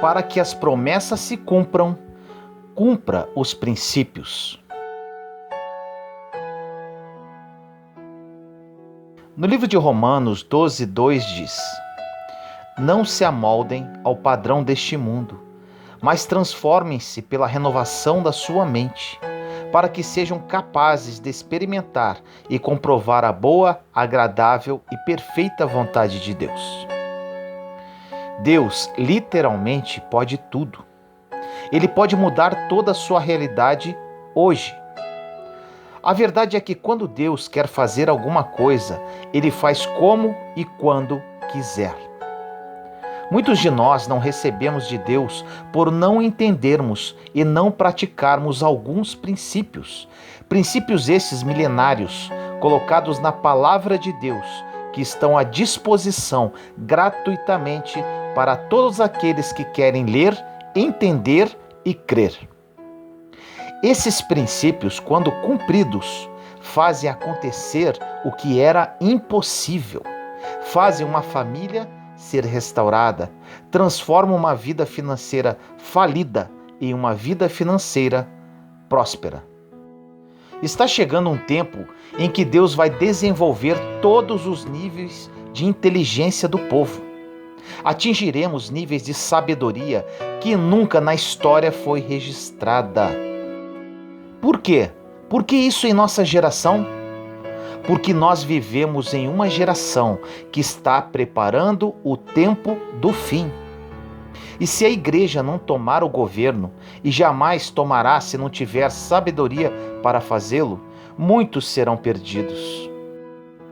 para que as promessas se cumpram, cumpra os princípios. No livro de Romanos 12:2 diz: Não se amoldem ao padrão deste mundo, mas transformem-se pela renovação da sua mente, para que sejam capazes de experimentar e comprovar a boa, agradável e perfeita vontade de Deus. Deus literalmente pode tudo. Ele pode mudar toda a sua realidade hoje. A verdade é que quando Deus quer fazer alguma coisa, Ele faz como e quando quiser. Muitos de nós não recebemos de Deus por não entendermos e não praticarmos alguns princípios. Princípios esses milenários, colocados na Palavra de Deus, que estão à disposição gratuitamente para todos aqueles que querem ler, entender e crer. Esses princípios, quando cumpridos, fazem acontecer o que era impossível, fazem uma família ser restaurada, transformam uma vida financeira falida em uma vida financeira próspera. Está chegando um tempo em que Deus vai desenvolver todos os níveis de inteligência do povo. Atingiremos níveis de sabedoria que nunca na história foi registrada. Por quê? Por que isso em nossa geração? Porque nós vivemos em uma geração que está preparando o tempo do fim. E se a igreja não tomar o governo, e jamais tomará se não tiver sabedoria para fazê-lo, muitos serão perdidos.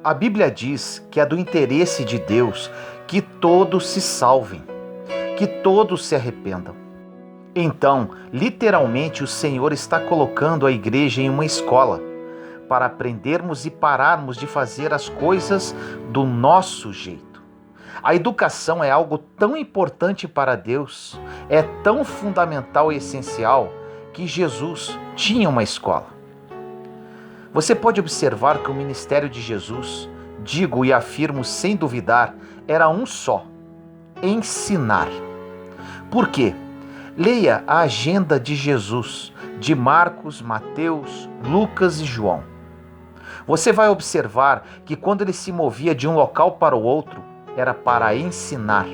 A Bíblia diz que é do interesse de Deus que todos se salvem, que todos se arrependam. Então, literalmente, o Senhor está colocando a igreja em uma escola para aprendermos e pararmos de fazer as coisas do nosso jeito. A educação é algo tão importante para Deus, é tão fundamental e essencial, que Jesus tinha uma escola. Você pode observar que o ministério de Jesus, digo e afirmo sem duvidar, era um só: ensinar. Por quê? Leia a agenda de Jesus, de Marcos, Mateus, Lucas e João. Você vai observar que quando ele se movia de um local para o outro, era para ensinar.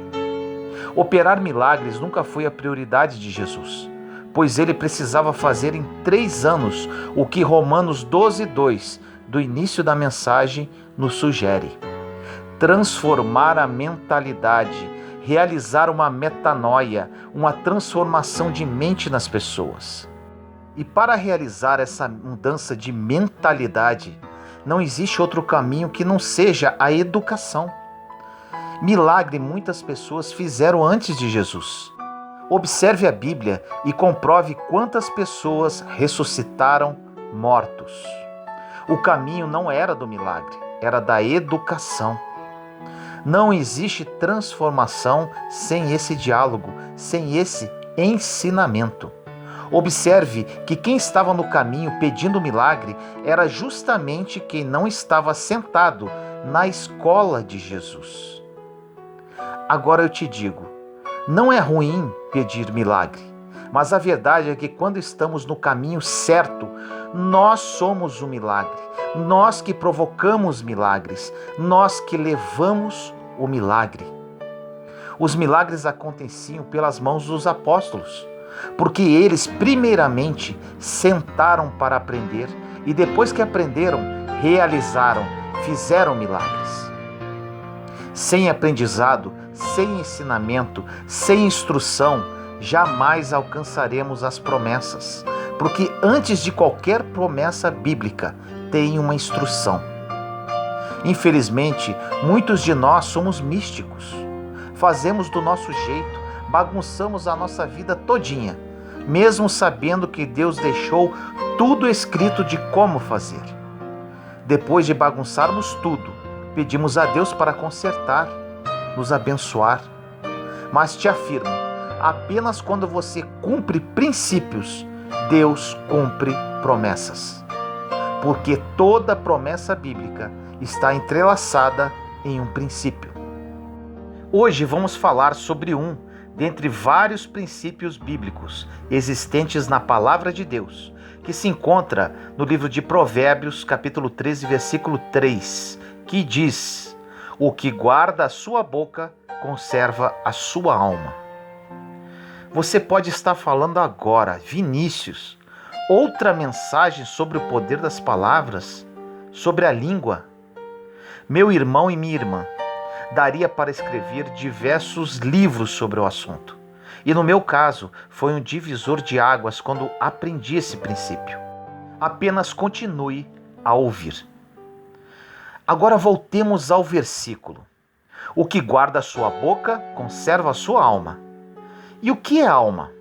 Operar milagres nunca foi a prioridade de Jesus, pois ele precisava fazer em 3 anos o que Romanos 12:2, do início da mensagem, nos sugere: transformar a mentalidade, realizar uma metanoia, uma transformação de mente nas pessoas. E para realizar essa mudança de mentalidade, não existe outro caminho que não seja a educação. Milagre muitas pessoas fizeram antes de Jesus. Observe a Bíblia e comprove quantas pessoas ressuscitaram mortos. O caminho não era do milagre, era da educação. Não existe transformação sem esse diálogo, sem esse ensinamento. Observe que quem estava no caminho pedindo milagre era justamente quem não estava sentado na escola de Jesus. Agora eu te digo, não é ruim pedir milagre, mas a verdade é que quando estamos no caminho certo, nós somos o milagre, nós que provocamos milagres, nós que levamos o milagre. Os milagres aconteciam pelas mãos dos apóstolos, porque eles primeiramente sentaram para aprender e depois que aprenderam, realizaram, fizeram milagres. Sem aprendizado, sem ensinamento, sem instrução, jamais alcançaremos as promessas, porque antes de qualquer promessa bíblica tem uma instrução. Infelizmente, muitos de nós somos místicos. Fazemos do nosso jeito, bagunçamos a nossa vida todinha, mesmo sabendo que Deus deixou tudo escrito de como fazer. Depois de bagunçarmos tudo, pedimos a Deus para consertar, nos abençoar. Mas te afirmo, apenas quando você cumpre princípios, Deus cumpre promessas. Porque toda promessa bíblica está entrelaçada em um princípio. Hoje vamos falar sobre um dentre vários princípios bíblicos existentes na Palavra de Deus, que se encontra no livro de Provérbios, capítulo 13, versículo 3, que diz: o que guarda a sua boca conserva a sua alma. Você pode estar falando agora, Vinícius, outra mensagem sobre o poder das palavras, sobre a língua. Meu irmão e minha irmã, daria para escrever diversos livros sobre o assunto. E no meu caso, foi um divisor de águas quando aprendi esse princípio. Apenas continue a ouvir. Agora voltemos ao versículo. O que guarda a sua boca, conserva a sua alma. E o que é alma?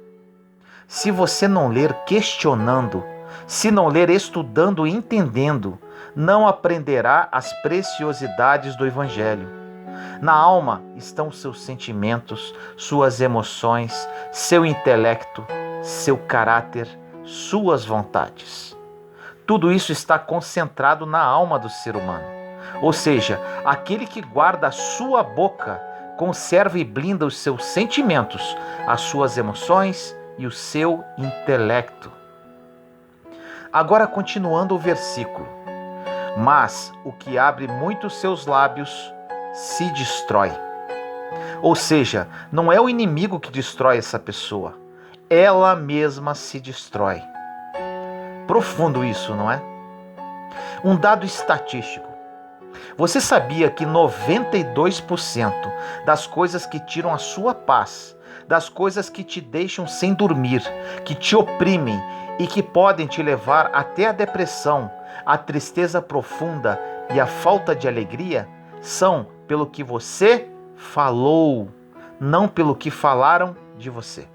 Se você não ler questionando, se não ler estudando e entendendo, não aprenderá as preciosidades do Evangelho. Na alma estão seus sentimentos, suas emoções, seu intelecto, seu caráter, suas vontades. Tudo isso está concentrado na alma do ser humano. Ou seja, aquele que guarda a sua boca conserva e blinda os seus sentimentos, as suas emoções e o seu intelecto. Agora, continuando o versículo. Mas o que abre muito os seus lábios se destrói. Ou seja, não é o inimigo que destrói essa pessoa, ela mesma se destrói. Profundo isso, não é? Um dado estatístico. Você sabia que 92% das coisas que tiram a sua paz, das coisas que te deixam sem dormir, que te oprimem e que podem te levar até a depressão, a tristeza profunda e a falta de alegria, são pelo que você falou, não pelo que falaram de você.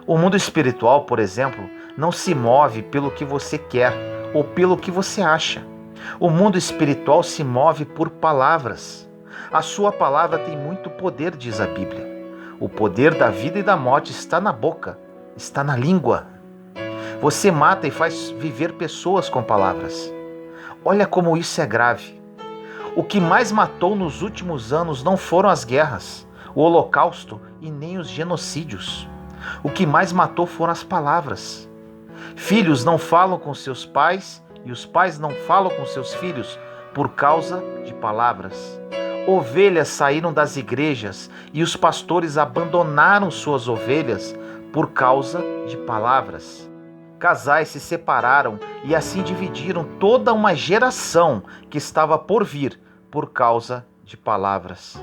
O mundo espiritual, por exemplo, não se move pelo que você quer ou pelo que você acha. O mundo espiritual se move por palavras. A sua palavra tem muito poder, diz a Bíblia. O poder da vida e da morte está na boca, está na língua. Você mata e faz viver pessoas com palavras. Olha como isso é grave. O que mais matou nos últimos anos não foram as guerras, o Holocausto e nem os genocídios. O que mais matou foram as palavras. Filhos não falam com seus pais e os pais não falam com seus filhos por causa de palavras. Ovelhas saíram das igrejas e os pastores abandonaram suas ovelhas por causa de palavras. Casais se separaram e assim dividiram toda uma geração que estava por vir por causa de palavras.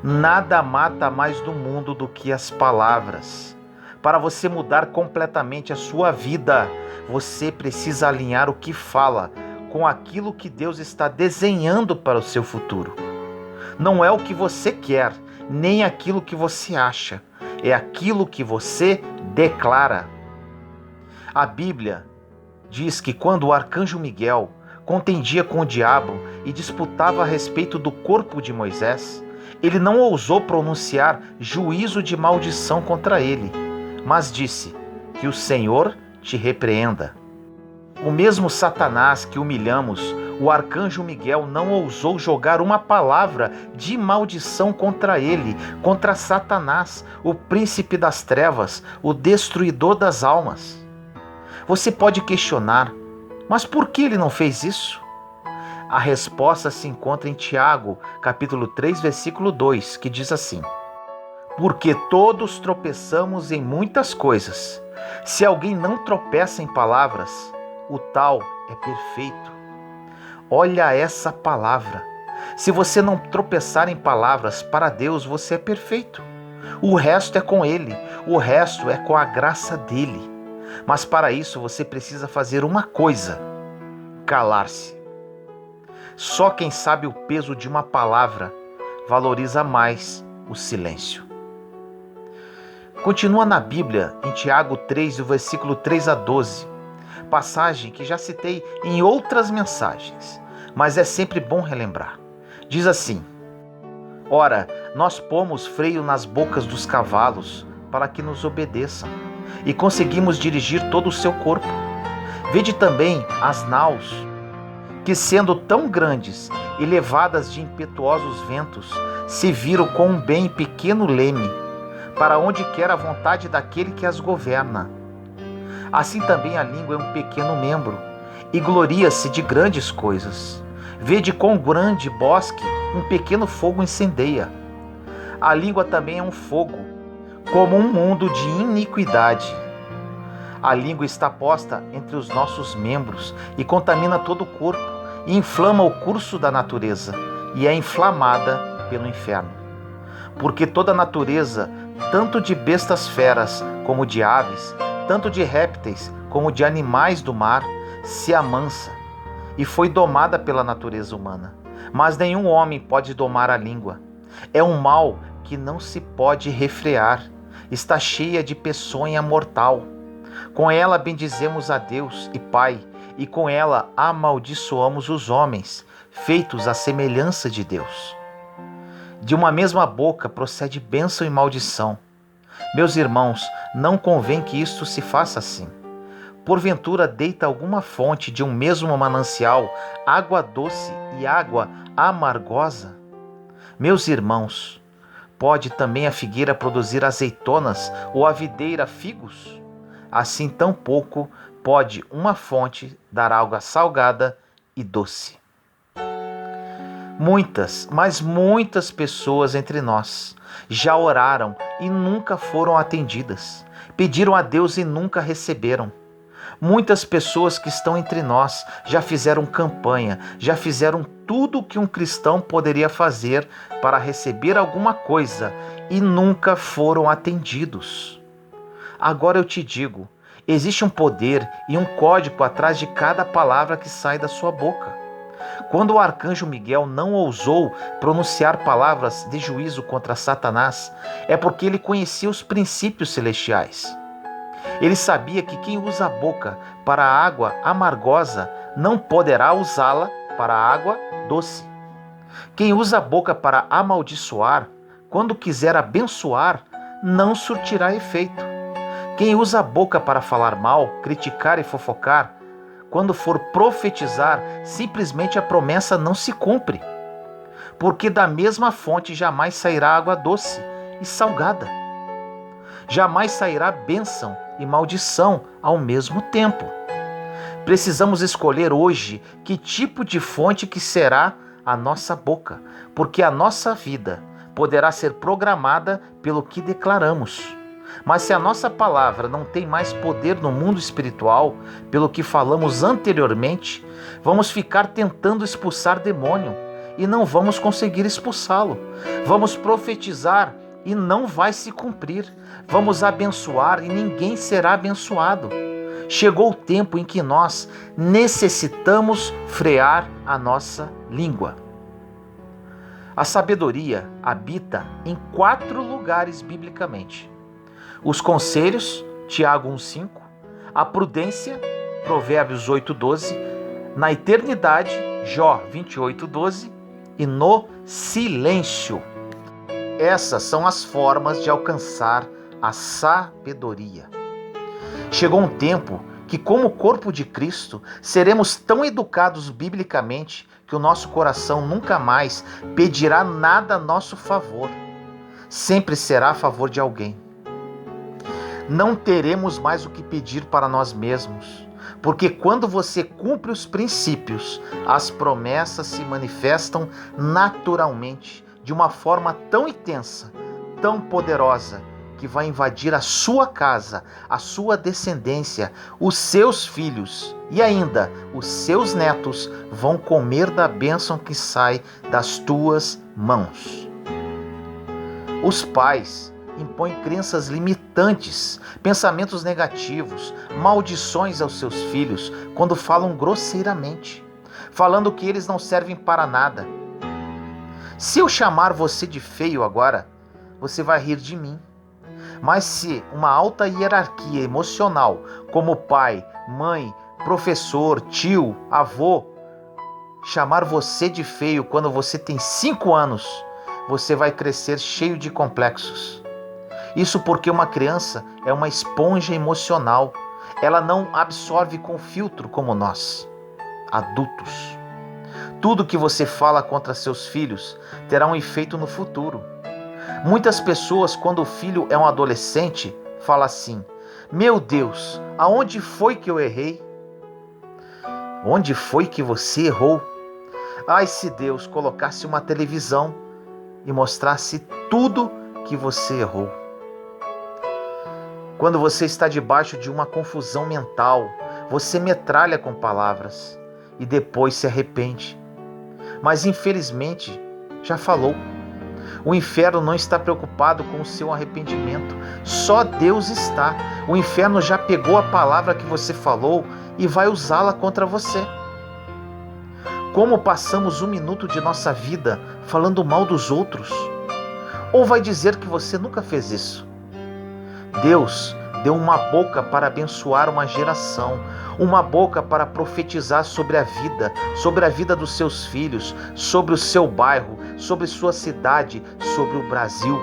Nada mata mais no mundo do que as palavras. Para você mudar completamente a sua vida, você precisa alinhar o que fala com aquilo que Deus está desenhando para o seu futuro. Não é o que você quer, nem aquilo que você acha, é aquilo que você declara. A Bíblia diz que quando o arcanjo Miguel contendia com o diabo e disputava a respeito do corpo de Moisés, ele não ousou pronunciar juízo de maldição contra ele, mas disse: que o Senhor te repreenda. O mesmo Satanás que humilhamos, o arcanjo Miguel não ousou jogar uma palavra de maldição contra ele, contra Satanás, o príncipe das trevas, o destruidor das almas. Você pode questionar, mas por que ele não fez isso? A resposta se encontra em Tiago, capítulo 3, versículo 2, que diz assim: porque todos tropeçamos em muitas coisas. Se alguém não tropeça em palavras, o tal é perfeito. Olha essa palavra. Se você não tropeçar em palavras, para Deus você é perfeito. O resto é com Ele, o resto é com a graça dEle. Mas para isso você precisa fazer uma coisa: calar-se. Só quem sabe o peso de uma palavra valoriza mais o silêncio. Continua na Bíblia, em Tiago 3, o versículo 3 a 12, passagem que já citei em outras mensagens, mas é sempre bom relembrar. Diz assim: ora, nós pomos freio nas bocas dos cavalos para que nos obedeçam, e conseguimos dirigir todo o seu corpo. Vede também as naus, que que, sendo tão grandes e levadas de impetuosos ventos, se viram com um bem pequeno leme, para onde quer a vontade daquele que as governa. Assim também a língua é um pequeno membro, e gloria-se de grandes coisas. Vede quão grande bosque um pequeno fogo incendeia. A língua também é um fogo, como um mundo de iniquidade. A língua está posta entre os nossos membros e contamina todo o corpo, e inflama o curso da natureza, e é inflamada pelo inferno. Porque toda a natureza, tanto de bestas feras como de aves, tanto de répteis como de animais do mar, se amansa, e foi domada pela natureza humana. Mas nenhum homem pode domar a língua. É um mal que não se pode refrear, está cheia de peçonha mortal. Com ela bendizemos a Deus e Pai, e com ela amaldiçoamos os homens, feitos à semelhança de Deus. De uma mesma boca procede bênção e maldição. Meus irmãos, não convém que isto se faça assim. Porventura deita alguma fonte de um mesmo manancial água doce e água amargosa? Meus irmãos, pode também a figueira produzir azeitonas ou a videira figos? Assim tampouco pode uma fonte dar água salgada e doce. Muitas, mas muitas pessoas entre nós já oraram e nunca foram atendidas. Pediram a Deus e nunca receberam. Muitas pessoas que estão entre nós já fizeram campanha, já fizeram tudo o que um cristão poderia fazer para receber alguma coisa e nunca foram atendidos. Agora eu te digo, existe um poder e um código atrás de cada palavra que sai da sua boca. Quando o arcanjo Miguel não ousou pronunciar palavras de juízo contra Satanás, é porque ele conhecia os princípios celestiais. Ele sabia que quem usa a boca para a água amargosa não poderá usá-la para a água doce. Quem usa a boca para amaldiçoar, quando quiser abençoar, não surtirá efeito. Quem usa a boca para falar mal, criticar e fofocar, quando for profetizar, simplesmente a promessa não se cumpre. Porque da mesma fonte jamais sairá água doce e salgada. Jamais sairá bênção e maldição ao mesmo tempo. Precisamos escolher hoje que tipo de fonte que será a nossa boca, porque a nossa vida poderá ser programada pelo que declaramos. Mas se a nossa palavra não tem mais poder no mundo espiritual, pelo que falamos anteriormente, vamos ficar tentando expulsar demônio e não vamos conseguir expulsá-lo. Vamos profetizar e não vai se cumprir. Vamos abençoar e ninguém será abençoado. Chegou o tempo em que nós necessitamos frear a nossa língua. A sabedoria habita em 4 lugares biblicamente. Os conselhos, Tiago 1,5, a prudência, Provérbios 8,12, na eternidade, Jó 28,12 e no silêncio. Essas são as formas de alcançar a sabedoria. Chegou um tempo que, como corpo de Cristo, seremos tão educados biblicamente que o nosso coração nunca mais pedirá nada a nosso favor. Sempre será a favor de alguém. Não teremos mais o que pedir para nós mesmos, porque quando você cumpre os princípios, as promessas se manifestam naturalmente, de uma forma tão intensa, tão poderosa, que vai invadir a sua casa, a sua descendência, os seus filhos e ainda os seus netos vão comer da bênção que sai das tuas mãos. Os pais impõem crenças limitantes, pensamentos negativos, maldições aos seus filhos quando falam grosseiramente, falando que eles não servem para nada. Se eu chamar você de feio agora, você vai rir de mim. Mas se uma alta hierarquia emocional, como pai, mãe, professor, tio, avô, chamar você de feio quando você tem 5 anos, você vai crescer cheio de complexos. Isso porque uma criança é uma esponja emocional. Ela não absorve com filtro como nós, adultos. Tudo que você fala contra seus filhos terá um efeito no futuro. Muitas pessoas, quando o filho é um adolescente, falam assim: meu Deus, aonde foi que eu errei? Onde foi que você errou? Ai, se Deus colocasse uma televisão e mostrasse tudo que você errou. Quando você está debaixo de uma confusão mental, você metralha com palavras e depois se arrepende. Mas infelizmente, já falou. O inferno não está preocupado com o seu arrependimento. Só Deus está. O inferno já pegou a palavra que você falou e vai usá-la contra você. Como passamos 1 minuto de nossa vida falando mal dos outros? Ou vai dizer que você nunca fez isso? Deus deu uma boca para abençoar uma geração, uma boca para profetizar sobre a vida dos seus filhos, sobre o seu bairro, sobre sua cidade, sobre o Brasil.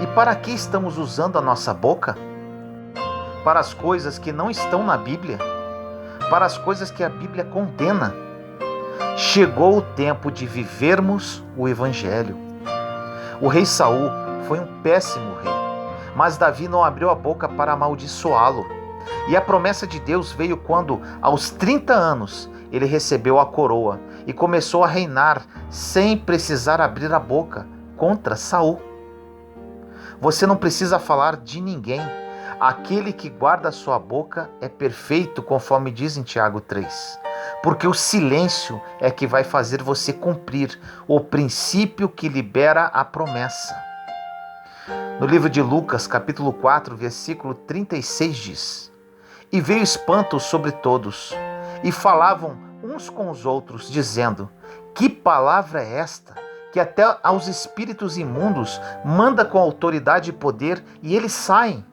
E para que estamos usando a nossa boca? Para as coisas que não estão na Bíblia? Para as coisas que a Bíblia condena? Chegou o tempo de vivermos o Evangelho. O rei Saul foi um péssimo rei, mas Davi não abriu a boca para amaldiçoá-lo. E a promessa de Deus veio quando, aos 30 anos, ele recebeu a coroa e começou a reinar sem precisar abrir a boca contra Saul. Você não precisa falar de ninguém. Aquele que guarda a sua boca é perfeito, conforme diz em Tiago 3. Porque o silêncio é que vai fazer você cumprir o princípio que libera a promessa. No livro de Lucas, capítulo 4, versículo 36 diz: E veio espanto sobre todos, e falavam uns com os outros, dizendo: Que palavra é esta, que até aos espíritos imundos manda com autoridade e poder, e eles saem?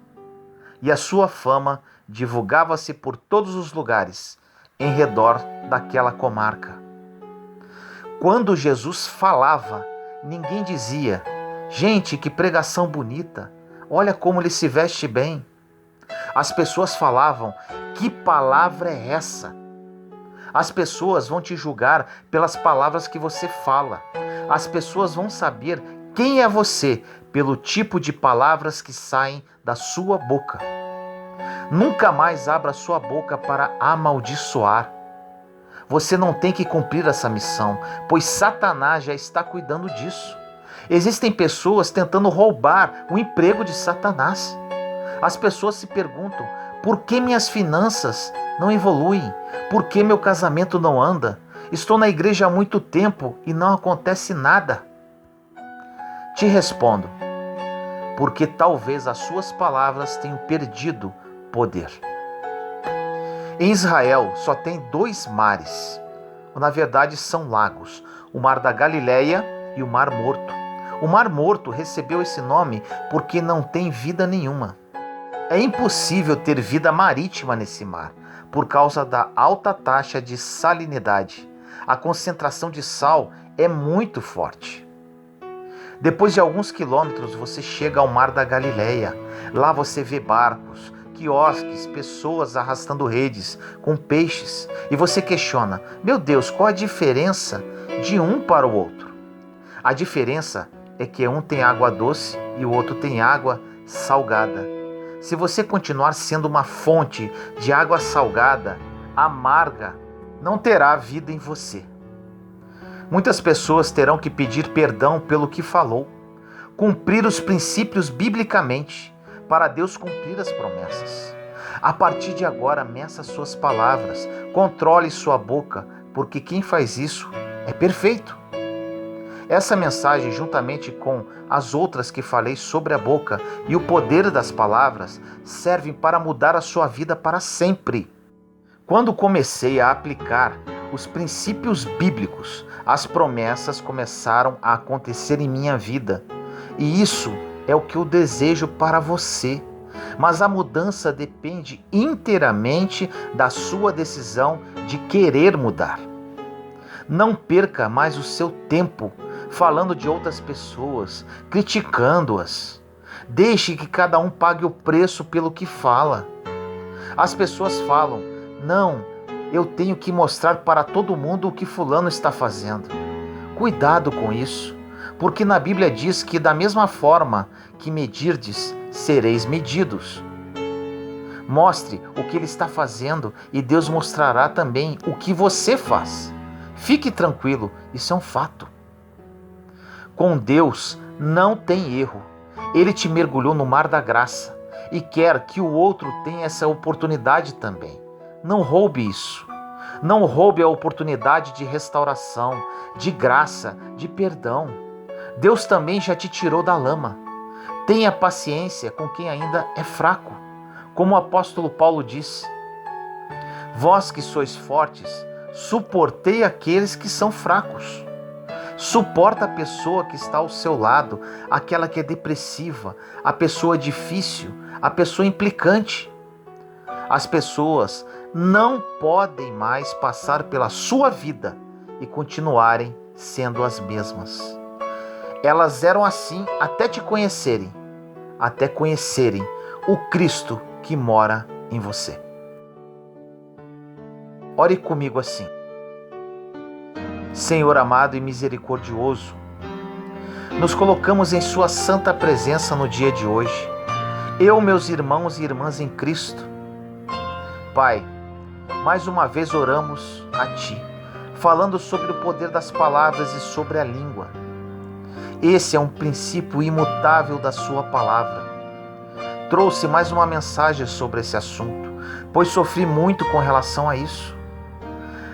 E a sua fama divulgava-se por todos os lugares, em redor daquela comarca. Quando Jesus falava, ninguém dizia: gente, que pregação bonita, olha como ele se veste bem. As pessoas falavam: que palavra é essa? As pessoas vão te julgar pelas palavras que você fala. As pessoas vão saber quem é você pelo tipo de palavras que saem da sua boca. Nunca mais abra sua boca para amaldiçoar. Você não tem que cumprir essa missão, pois Satanás já está cuidando disso. Existem pessoas tentando roubar o emprego de Satanás. As pessoas se perguntam: por que minhas finanças não evoluem? Por que meu casamento não anda? Estou na igreja há muito tempo e não acontece nada. Te respondo: porque talvez as suas palavras tenham perdido poder. Em Israel só tem 2 mares, ou na verdade são lagos: o Mar da Galileia e o Mar Morto. O Mar Morto recebeu esse nome porque não tem vida nenhuma. É impossível ter vida marítima nesse mar, por causa da alta taxa de salinidade. A concentração de sal é muito forte. Depois de alguns quilômetros, você chega ao Mar da Galileia. Lá você vê barcos, quiosques, pessoas arrastando redes com peixes. E você questiona: meu Deus, qual a diferença de um para o outro? A diferença é que um tem água doce e o outro tem água salgada. Se você continuar sendo uma fonte de água salgada, amarga, não terá vida em você. Muitas pessoas terão que pedir perdão pelo que falou, cumprir os princípios biblicamente, para Deus cumprir as promessas. A partir de agora, meça suas palavras, controle sua boca, porque quem faz isso é perfeito. Essa mensagem, juntamente com as outras que falei sobre a boca e o poder das palavras, servem para mudar a sua vida para sempre. Quando comecei a aplicar os princípios bíblicos, as promessas começaram a acontecer em minha vida. E isso é o que eu desejo para você. Mas a mudança depende inteiramente da sua decisão de querer mudar. Não perca mais o seu tempo falando de outras pessoas, criticando-as. Deixe que cada um pague o preço pelo que fala. As pessoas falam: não, eu tenho que mostrar para todo mundo o que fulano está fazendo. Cuidado com isso, porque na Bíblia diz que da mesma forma que medirdes, sereis medidos. Mostre o que ele está fazendo e Deus mostrará também o que você faz. Fique tranquilo, isso é um fato. Com Deus não tem erro. Ele te mergulhou no mar da graça e quer que o outro tenha essa oportunidade também. Não roube isso. Não roube a oportunidade de restauração, de graça, de perdão. Deus também já te tirou da lama. Tenha paciência com quem ainda é fraco. Como o apóstolo Paulo disse: vós que sois fortes, suportei aqueles que são fracos. Suporta a pessoa que está ao seu lado, aquela que é depressiva, a pessoa difícil, a pessoa implicante. As pessoas não podem mais passar pela sua vida e continuarem sendo as mesmas. Elas eram assim até te conhecerem, até conhecerem o Cristo que mora em você. Ore comigo assim: Senhor amado e misericordioso, nos colocamos em sua santa presença no dia de hoje. Eu, meus irmãos e irmãs em Cristo. Pai, mais uma vez oramos a Ti, falando sobre o poder das palavras e sobre a língua. Esse é um princípio imutável da Sua palavra. Trouxe mais uma mensagem sobre esse assunto, pois sofri muito com relação a isso.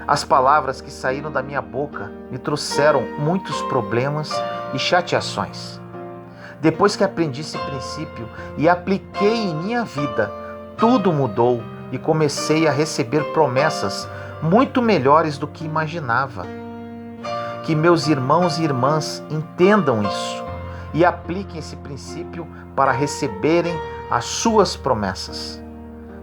As palavras que saíram da minha boca me trouxeram muitos problemas e chateações. Depois que aprendi esse princípio e apliquei em minha vida, tudo mudou e comecei a receber promessas muito melhores do que imaginava. Que meus irmãos e irmãs entendam isso e apliquem esse princípio para receberem as suas promessas.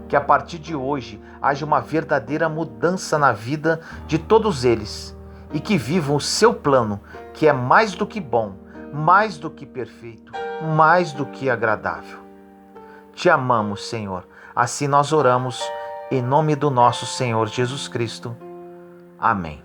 Que a partir de hoje haja uma verdadeira mudança na vida de todos eles e que vivam o seu plano, que é mais do que bom, mais do que perfeito, mais do que agradável. Te amamos, Senhor. Assim nós oramos em nome do nosso Senhor Jesus Cristo. Amém.